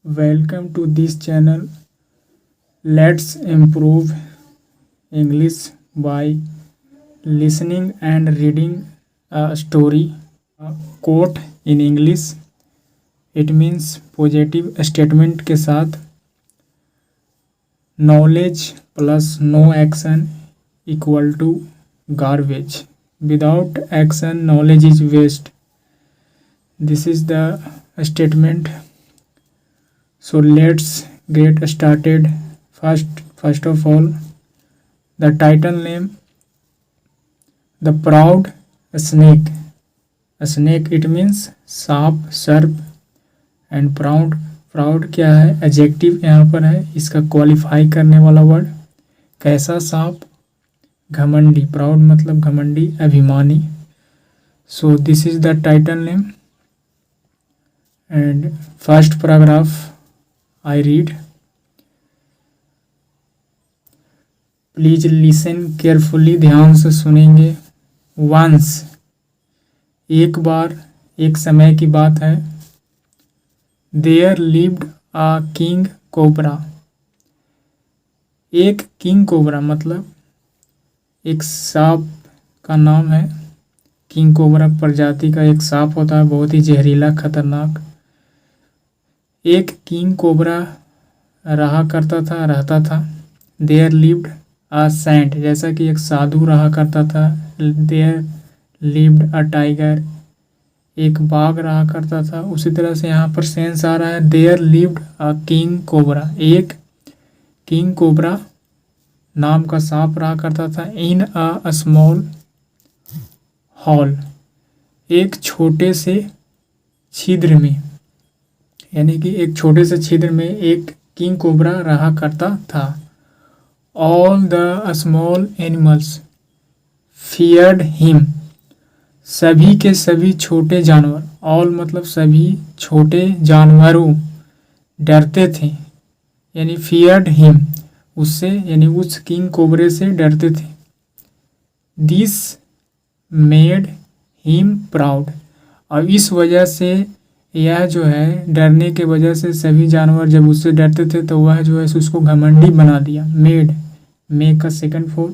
Welcome to this channel. Let's improve English by listening and reading a story. A quote in English. It means positive statement के साथ knowledge plus no action equal to garbage. Without action, knowledge is waste. This is the statement. So let's get started. First of all, the title name, The Proud Snake. A snake, it means सांप, सर्प, and proud. Proud क्या है? Adjective यहाँ पर है, इसका qualify करने वाला वर्ड। कैसा सांप? घमंडी। प्राउड मतलब घमंडी, अभिमानी। So this is the title name and first paragraph I read. Please listen carefully, ध्यान से सुनेंगे। वंस, एक बार, एक समय की बात है। There lived a king cobra. एक किंग कोबरा मतलब एक सांप का नाम है। किंग कोबरा प्रजाति का एक सांप होता है, बहुत ही जहरीला, खतरनाक। एक किंग कोबरा रहता था। देयर लिव्ड अ सेंट, जैसा कि एक साधु रहा करता था। देयर लिव्ड अ टाइगर, एक बाघ रहा करता था। उसी तरह से यहाँ पर सेंस आ रहा है, there lived a king cobra, एक किंग कोबरा नाम का सांप रहा करता था। इन अ स्मॉल हॉल, एक छोटे से छिद्र में, यानी कि एक छोटे से छिद्र में एक किंग कोबरा रहा करता था। All the small animals feared him, सभी के सभी छोटे जानवर, ऑल मतलब सभी छोटे जानवरों, डरते थे, यानी फियर्ड हिम, उससे, यानी उस किंग कोबरे से डरते थे। दिस मेड हिम प्राउड, और इस वजह से, यह जो है, डरने के वजह से सभी जानवर जब उससे डरते थे तो वह जो है उसको घमंडी बना दिया। मेड, मेक का सेकंड फॉर्म,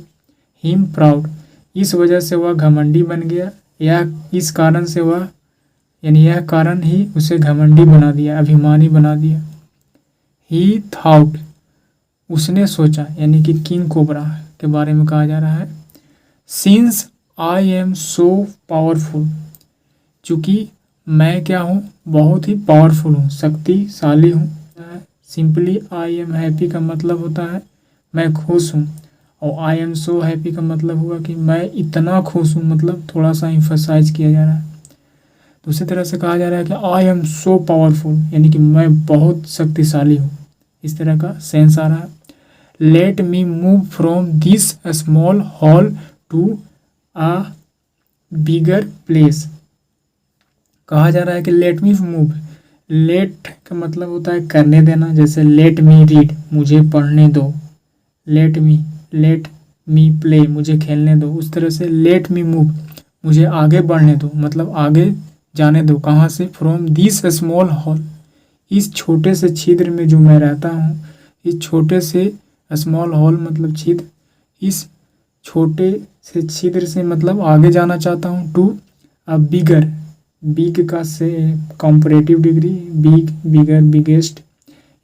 हिम प्राउड, इस वजह से वह घमंडी बन गया। यह इस कारण से वह, यानी यह कारण ही उसे घमंडी बना दिया, अभिमानी बना दिया। ही थॉट, उसने सोचा, यानी कि किंग कोबरा के बारे में कहा जा रहा है। Since I am so powerful, चूँकि मैं क्या हूँ? बहुत ही पावरफुल हूँ, शक्तिशाली हूँ। सिंपली आई एम हैप्पी का मतलब होता है मैं खुश हूँ, और आई एम सो हैप्पी का मतलब हुआ कि मैं इतना खुश हूँ, मतलब थोड़ा सा इम्फसाइज किया जा रहा है। तो उसी तरह से कहा जा रहा है कि आई एम सो पावरफुल, यानी कि मैं बहुत शक्तिशाली हूँ, इस तरह का सेंस आ रहा है। Let me move from this small hall to a bigger place, कहा जा रहा है कि लेट मी मूव। लेट का मतलब होता है करने देना, जैसे लेट मी रीड, मुझे पढ़ने दो। लेट मी प्ले, मुझे खेलने दो। उस तरह से लेट मी मूव, मुझे आगे बढ़ने दो, मतलब आगे जाने दो। कहाँ से? फ्रॉम दिस स्मॉल हॉल, इस छोटे से छिद्र में जो मैं रहता हूँ, इस छोटे से स्मॉल हॉल मतलब छिद्र, इस छोटे से छिद्र से मतलब आगे जाना चाहता हूँ। टू अ बिगर, बिग का से कंपैरेटिव डिग्री, बिग, बिगर, बिगेस्ट,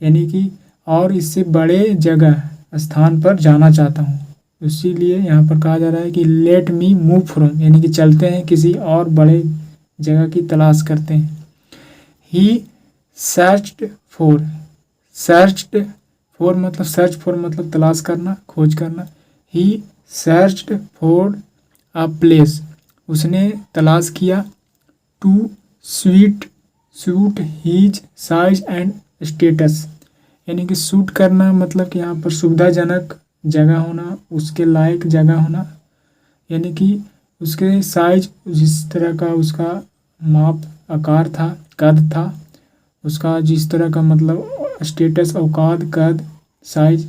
यानी कि और इससे बड़े जगह, स्थान पर जाना चाहता हूँ। इसीलिए यहाँ पर कहा जा रहा है कि लेट मी मूव फ्रॉम, यानी कि चलते हैं, किसी और बड़े जगह की तलाश करते हैं। ही सर्च्ड फॉर मतलब सर्च फॉर मतलब तलाश करना, खोज करना। He searched for a place, उसने तलाश किया। To suit his size and status, यानी कि सूट करना मतलब कि यहाँ पर सुविधाजनक जगह होना, उसके लायक जगह होना, यानी कि उसके साइज, जिस तरह का उसका माप, आकार था, कद था, उसका जिस तरह का मतलब स्टेटस, औकात, कद, साइज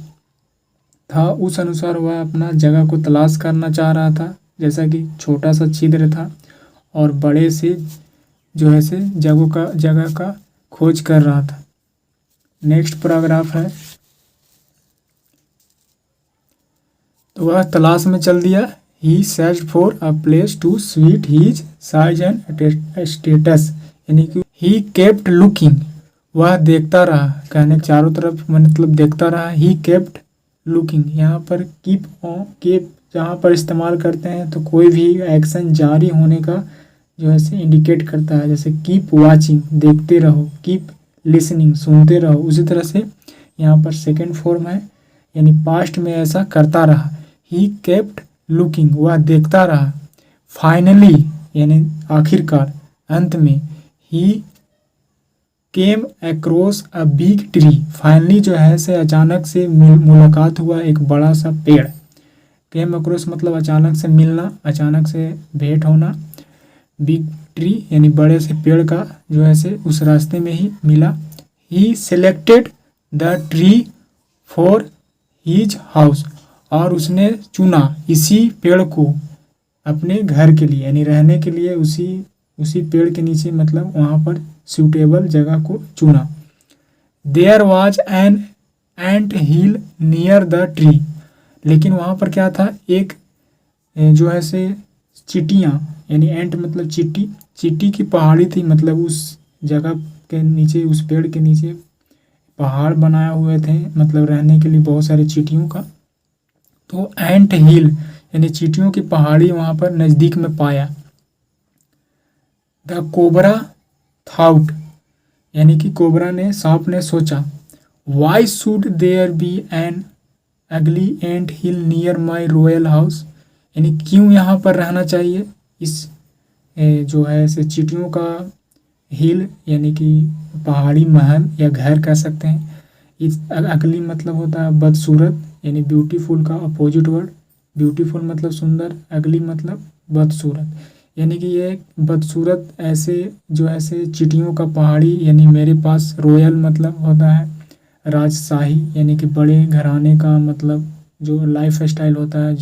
था, उस अनुसार वह अपना जगह को तलाश करना चाह रहा था। जैसा कि छोटा सा छिद्र था और बड़े से जो है से जगह का खोज कर रहा था। नेक्स्ट पैराग्राफ है, तो वह तलाश में चल दिया। He search for a place to suit his size and status, यानी कि ही केप्ट लुकिंग, वह देखता रहा, कहने चारों तरफ मतलब देखता रहा। ही केप्ट लुकिंग, यहाँ पर कीप जहाँ पर इस्तेमाल करते हैं तो कोई भी एक्शन जारी होने का जो है से इंडिकेट करता है, जैसे कीप वाचिंग, देखते रहो, कीप लिसनिंग, सुनते रहो। उसी तरह से यहाँ पर सेकेंड फॉर्म है, यानी पास्ट में ऐसा करता रहा। ही केप्ट लुकिंग, वह देखता रहा। फाइनली, यानी आखिरकार, अंत में। He came across a big tree, finally जो है से अचानक से मुलाकात हुआ एक बड़ा सा पेड़। केम अक्रॉस मतलब अचानक से मिलना, अचानक से भेंट होना। बिग ट्री यानी बड़े से पेड़ का जो है से उस रास्ते में ही मिला। He selected the tree for his house, और उसने चुना इसी पेड़ को अपने घर के लिए, यानी रहने के लिए उसी पेड़ के नीचे, मतलब वहाँ पर सूटेबल जगह को चुना। There was an ant hill near the tree, लेकिन वहाँ पर क्या था, एक जो है से चींटियाँ, यानी एंट मतलब चींटी, चींटी की पहाड़ी थी, मतलब उस जगह के नीचे, उस पेड़ के नीचे पहाड़ बनाए हुए थे, मतलब रहने के लिए बहुत सारे चींटियों का। तो एंट हिल यानी चींटियों की पहाड़ी वहाँ पर नज़दीक में पाया। द कोबरा थाउट, यानी कि कोबरा ने, सांप ने सोचा। Why should there be an ugly ant hill near my royal house, यानी क्यों यहाँ पर रहना चाहिए इस जो है ऐसे चींटियों का हिल, यानी कि पहाड़ी महल या घर कह सकते हैं। इस अगली मतलब होता है बदसूरत, यानी ब्यूटीफुल का अपोजिट वर्ड। ब्यूटीफुल मतलब सुंदर, अगली मतलब बदसूरत, यानी कि ये बदसूरत ऐसे जो ऐसे चींटियों का पहाड़ी, यानी मेरे पास रॉयल मतलब होता है राजशाही, यानी कि बड़े घराने का मतलब जो लाइफ स्टाइल होता है,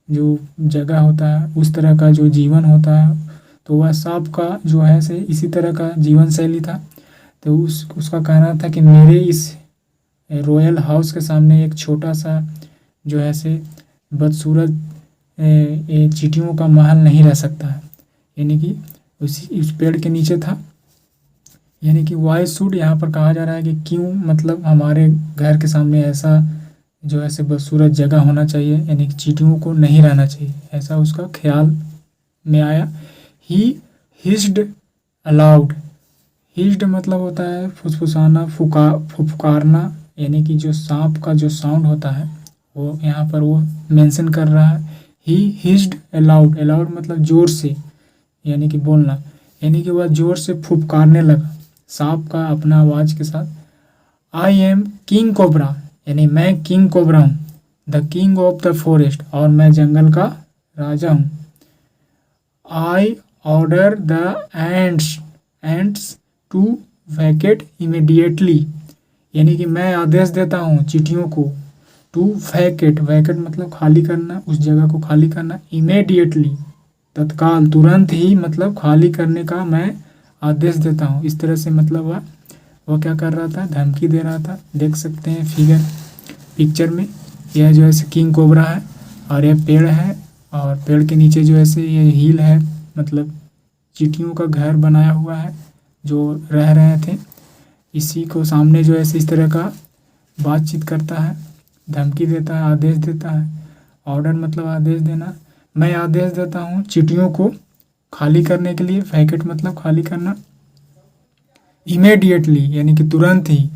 जो जगह होता है, उस तरह का जो जीवन होता है। तो वह सांप का जो है से इसी तरह का जीवन शैली था। तो उसका कहना था कि मेरे इस रॉयल हाउस के सामने एक छोटा सा जो है से बदसूरत चींटियों का महल नहीं रह सकता है, यानी कि उस पेड़ के नीचे था। यानी कि वाई शुड यहाँ पर कहा जा रहा है कि क्यों, मतलब हमारे घर के सामने ऐसा जो ऐसे बदसूरत जगह होना चाहिए, यानी कि चींटियों को नहीं रहना चाहिए, ऐसा उसका ख्याल में आया। ही हिस्ड अलाउड, हिस्ड मतलब होता है फुसफुसाना, फुफकारना, यानी कि जो सांप का जो साउंड होता है वो यहाँ पर वो मेंशन कर रहा है। ही हिस्ड अलाउड, अलाउड मतलब जोर से, यानी कि बोलना, यानी कि वह जोर से फुफकारने लगा सांप का अपना आवाज़ के साथ। आई एम किंग कोबरा, यानी मैं किंग कोबरा हूँ। The king of the forest, और मैं जंगल का राजा हूँ। I order the ants to vacate immediately, यानी कि मैं आदेश देता हूँ चींटियों को। टू वैकेट, वैकेट मतलब खाली करना, उस जगह को खाली करना। इमीडिएटली तत्काल, तुरंत ही, मतलब खाली करने का मैं आदेश देता हूँ। इस तरह से मतलब वह क्या कर रहा था, धमकी दे रहा था। देख सकते हैं पिक्चर में, यह जो है किंग कोबरा है और यह पेड़ है, और पेड़ के नीचे जो है ये हिल है, मतलब चींटियों का घर बनाया हुआ है जो रह रहे थे। इसी को सामने जो है इस तरह का बातचीत करता है, धमकी देता है, आदेश देता है। ऑर्डर मतलब आदेश देना। मैं आदेश देता हूँ चींटियों को खाली करने के लिए, वैकेट मतलब खाली करना। इमीडिएटली यानी कि तुरंत ही।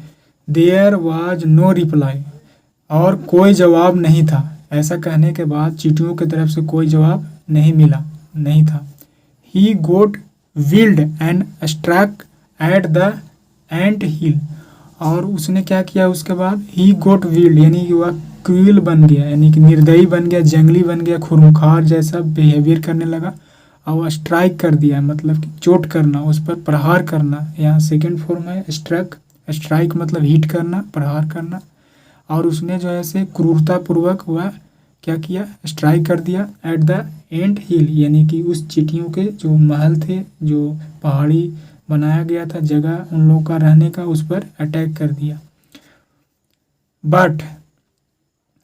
देयर वाज नो रिप्लाई, और कोई जवाब नहीं था। ऐसा कहने के बाद चींटियों की तरफ से कोई जवाब नहीं था। He got wild and struck at the anthill, और उसने क्या किया उसके बाद, ही गोट विल्ड यानी कि वह क्रूएल बन गया, यानी कि निर्दयी बन गया, जंगली बन गया, खुरमुखार जैसा बिहेवियर करने लगा। और स्ट्राइक कर दिया मतलब कि चोट करना, उस पर प्रहार करना। यहाँ सेकेंड फॉर्म है स्ट्राइक मतलब हिट करना, प्रहार करना। और उसने जो है से क्रूरतापूर्वक वह क्या किया, स्ट्राइक कर दिया एट द एंट हिल, यानी कि उस चींटियों के जो महल थे, जो पहाड़ी बनाया गया था जगह उन लोगों का रहने का, उस पर अटैक कर दिया। बट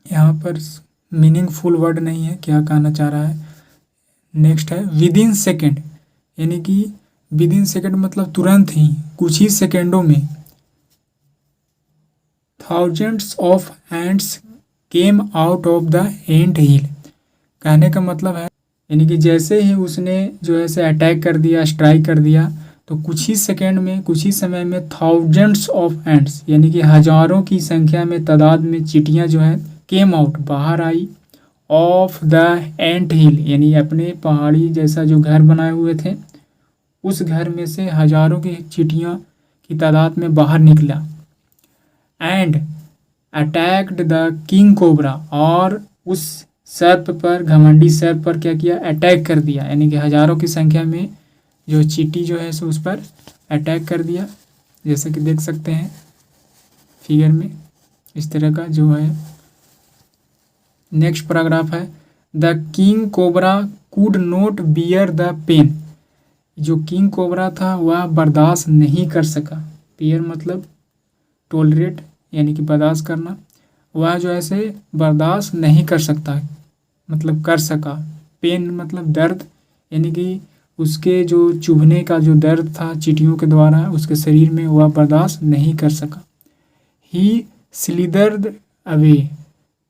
यहाँ पर मीनिंगफुल वर्ड नहीं है, क्या कहना चाह रहा है। नेक्स्ट है विद इन सेकेंड, यानी कि विद इन सेकेंड मतलब तुरंत ही, कुछ ही सेकेंडों में thousands of ants came out of the anthill. कहने का मतलब है यानी कि जैसे ही उसने जो है से अटैक कर दिया, स्ट्राइक कर दिया, तो कुछ ही सेकेंड में, कुछ ही समय में थाउजेंड्स ऑफ एंट्स यानी कि हजारों की संख्या में, तादाद में चींटियाँ जो है केम आउट बाहर आई, ऑफ द एंट हिल यानी अपने पहाड़ी जैसा जो घर बनाए हुए थे उस घर में से हजारों की चींटियाँ की तादाद में बाहर निकला। And attacked the king cobra, और उस सर्प पर, घमंडी सर्प पर क्या किया, अटैक कर दिया, यानी कि हजारों की संख्या में जो चींटी जो है सो उस पर अटैक कर दिया, जैसे कि देख सकते हैं फिगर में इस तरह का जो है। नेक्स्ट पैराग्राफ है the king cobra could not bear the pain. जो किंग कोबरा था वह बर्दाश्त नहीं कर सका, बियर मतलब टॉलरेट यानी कि बर्दाश्त करना, वह जो ऐसे बर्दाश्त नहीं कर सकता मतलब कर सका, पेन मतलब दर्द, यानी कि उसके जो चुभने का जो दर्द था चींटियों के द्वारा उसके शरीर में, वह बर्दाश्त नहीं कर सका। ही स्लिदर्ड अवे,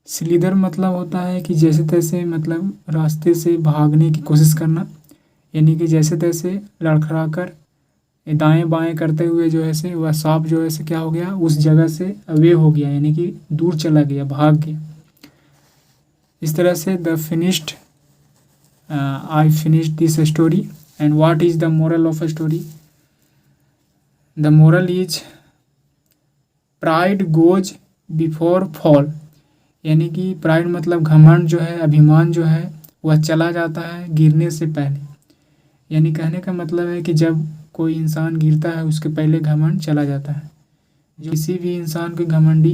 स्लिदर मतलब होता है कि जैसे तैसे मतलब रास्ते से भागने की कोशिश करना, यानी कि जैसे तैसे लड़खड़ा कर दाएं बाएं करते हुए जो है से वह सांप जो है से क्या हो गया, उस जगह से अवे हो गया, यानी कि दूर चला गया, भाग गया। इस तरह से the finished I finished this story. And what is the moral of a story? The moral is pride goes before fall, यानी कि प्राइड मतलब घमंड जो है, अभिमान जो है, वह चला जाता है गिरने से पहले। यानी कहने का मतलब है कि जब कोई इंसान गिरता है उसके पहले घमंड चला जाता है। किसी भी इंसान के घमंडी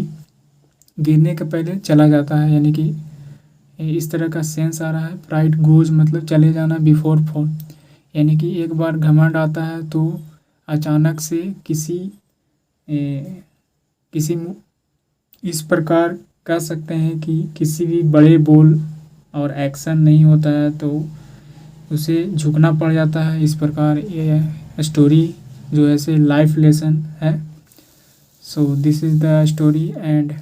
गिरने के पहले चला जाता है, यानी कि इस तरह का सेंस आ रहा है। प्राइड गोज मतलब चले जाना, बिफोर फॉल यानी कि एक बार घमंड आता है तो अचानक से किसी इस प्रकार कह सकते हैं कि किसी भी बड़े बोल और एक्शन नहीं होता है तो उसे झुकना पड़ जाता है। इस प्रकार ये स्टोरी जो है से लाइफ लेसन है। So this is the story and